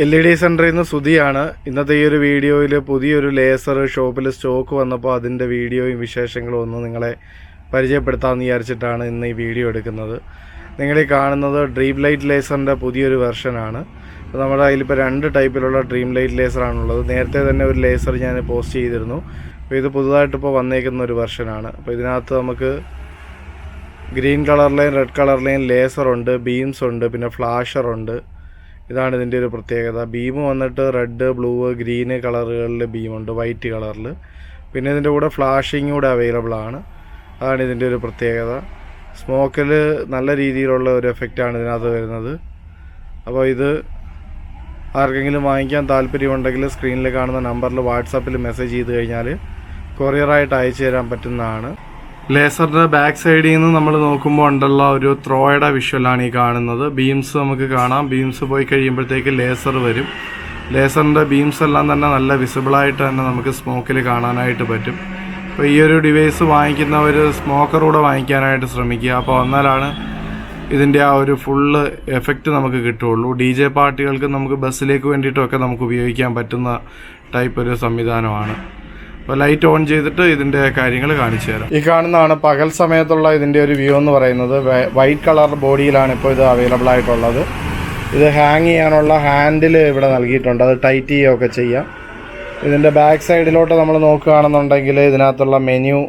LED സെൻറ്ററിൽ നിന്ന് സുധിയാണ്. ഇന്നത്തെ ഈ ഒരു വീഡിയോയിൽ പുതിയൊരു ലേസർ ഷോപ്പിൽ സ്റ്റോക്ക് വന്നപ്പോൾ അതിൻ്റെ വീഡിയോയും വിശേഷങ്ങളും ഒന്ന് നിങ്ങളെ പരിചയപ്പെടുത്താമെന്ന് വിചാരിച്ചിട്ടാണ് ഇന്ന് ഈ വീഡിയോ എടുക്കുന്നത്. നിങ്ങൾ ഈ കാണുന്നത് ഡ്രീം ലൈറ്റ് ലേസറിൻ്റെ പുതിയൊരു വെർഷനാണ്. അപ്പോൾ നമ്മുടെ കയ്യിലിപ്പോൾ 2 ടൈപ്പിലുള്ള ഡ്രീം ലൈറ്റ് ലേസറാണുള്ളത്. നേരത്തെ തന്നെ ഒരു ലേസർ ഞാൻ പോസ്റ്റ് ചെയ്തിരുന്നു. അപ്പോൾ ഇത് പുതുതായിട്ടിപ്പോൾ വന്നേക്കുന്ന ഒരു വെർഷനാണ്. അപ്പോൾ ഇതിനകത്ത് നമുക്ക് ഗ്രീൻ കളറിലെയും റെഡ് കളറിലെയും ലേസറുണ്ട്, ബീംസ് ഉണ്ട്, പിന്നെ ഫ്ലാഷറുണ്ട്. ഇതാണ് ഇതിൻ്റെ ഒരു പ്രത്യേകത. ബീം വന്നിട്ട് റെഡ്, ബ്ലൂ, ഗ്രീന് കളറുകളിൽ ബീമുണ്ട്, വൈറ്റ് കളറിൽ. പിന്നെ ഇതിൻ്റെ കൂടെ ഫ്ലാഷിങ് കൂടെ അവൈലബിൾ ആണ്. അതാണ് ഇതിൻ്റെ ഒരു പ്രത്യേകത. സ്മോക്കിൽ നല്ല രീതിയിലുള്ള ഒരു എഫക്റ്റാണ് ഇതിനകത്ത് വരുന്നത്. അപ്പോൾ ഇത് ആർക്കെങ്കിലും വാങ്ങിക്കാൻ താല്പര്യമുണ്ടെങ്കിൽ സ്ക്രീനിൽ കാണുന്ന നമ്പറിൽ വാട്സാപ്പിൽ മെസ്സേജ് ചെയ്ത് കഴിഞ്ഞാൽ കൊറിയറായിട്ട് അയച്ചു തരാൻ പറ്റുന്നതാണ്. ലേസറിൻ്റെ ബാക്ക് സൈഡിൽ നിന്ന് നമ്മൾ നോക്കുമ്പോൾ ഉണ്ടുള്ള ഒരു ത്രോയുടെ വിഷ്വലാണ് ഈ കാണുന്നത്. ബീംസ് നമുക്ക് കാണാം. ബീംസ് പോയി കഴിയുമ്പോഴത്തേക്ക് ലേസർ വരും. ലേസറിൻ്റെ ബീംസ് എല്ലാം തന്നെ നല്ല വിസിബിളായിട്ട് തന്നെ നമുക്ക് സ്മോക്കിൽ കാണാനായിട്ട് പറ്റും. അപ്പോൾ ഈ ഒരു ഡിവൈസ് വാങ്ങിക്കുന്നവർ സ്മോക്കറൂടെ വാങ്ങിക്കാനായിട്ട് ശ്രമിക്കുക. അപ്പോൾ എന്നാലാണ് ഇതിൻ്റെ ആ ഒരു ഫുള്ള് എഫക്റ്റ് നമുക്ക് കിട്ടുകയുള്ളൂ. DJ പാർട്ടികൾക്ക് നമുക്ക് ബസ്സിലേക്ക് വേണ്ടിയിട്ടൊക്കെ നമുക്ക് ഉപയോഗിക്കാൻ പറ്റുന്ന ടൈപ്പ് ഒരു സംവിധാനമാണ്. അപ്പോൾ ലൈറ്റ് ഓൺ ചെയ്തിട്ട് ഇതിൻ്റെ കാര്യങ്ങൾ കാണിച്ചു തരാം. ഈ കാണുന്നതാണ് പകൽ സമയത്തുള്ള ഇതിൻ്റെ ഒരു വ്യൂ എന്ന് പറയുന്നത്. വൈറ്റ് കളർ ബോഡിയിലാണ് ഇപ്പോൾ ഇത് അവൈലബിൾ ആയിട്ടുള്ളത്. ഇത് ഹാങ് ചെയ്യാനുള്ള ഹാൻഡിൽ ഇവിടെ നൽകിയിട്ടുണ്ട്. അത് ടൈറ്റ് ചെയ്യുകയൊക്കെ ചെയ്യാം. ഇതിൻ്റെ ബാക്ക് സൈഡിലോട്ട് നമ്മൾ നോക്കുകയാണെന്നുണ്ടെങ്കിൽ ഇതിനകത്തുള്ള മെനു,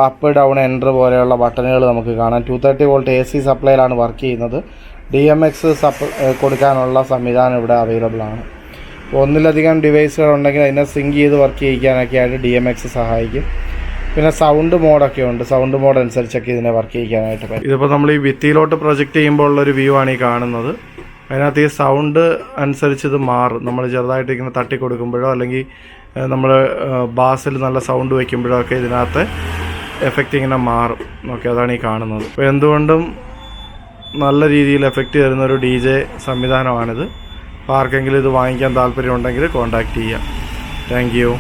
അപ്പ്, ഡൗൺ, എൻ്റർ പോലെയുള്ള ബട്ടണുകൾ നമുക്ക് കാണാം. 230 വോൾട്ട് AC സപ്ലൈയിലാണ് വർക്ക് ചെയ്യുന്നത്. DMX കൊടുക്കാനുള്ള സംവിധാനം ഇവിടെ അവൈലബിൾ ആണ്. ഒന്നിലധികം ഡിവൈസുകൾ ഉണ്ടെങ്കിൽ അതിനെ സിങ്ക് ചെയ്ത് വർക്ക് ചെയ്യിക്കാനൊക്കെ ആയിട്ട് DMX സഹായിക്കും. പിന്നെ സൗണ്ട് മോഡൊക്കെ ഉണ്ട്. സൗണ്ട് മോഡ് അനുസരിച്ചൊക്കെ ഇതിനെ വർക്ക് ചെയ്യിക്കാനായിട്ട് പറ്റും. ഇതിപ്പോൾ നമ്മൾ ഈ ഭിത്തിയിലോട്ട് പ്രൊജക്റ്റ് ചെയ്യുമ്പോൾ ഉള്ളൊരു വ്യൂ ആണ് ഈ കാണുന്നത്. അതിനകത്ത് ഈ സൗണ്ട് അനുസരിച്ച് ഇത് മാറും. നമ്മൾ ചെറുതായിട്ട് ഇങ്ങനെ തട്ടി കൊടുക്കുമ്പോഴോ അല്ലെങ്കിൽ നമ്മൾ ബാസിൽ നല്ല സൗണ്ട് വയ്ക്കുമ്പോഴോ ഒക്കെ ഇതിനകത്ത് എഫക്റ്റ് ഇങ്ങനെ മാറും. ഓക്കെ, അതാണ് ഈ കാണുന്നത്. അപ്പോൾ എന്തുകൊണ്ടും നല്ല രീതിയിൽ എഫക്റ്റ് തരുന്നൊരു DJ സംവിധാനമാണിത്. അപ്പോൾ ആർക്കെങ്കിലും ഇത് വാങ്ങിക്കാൻ താല്പര്യമുണ്ടെങ്കിൽ കോൺടാക്റ്റ് ചെയ്യാം. Thank you.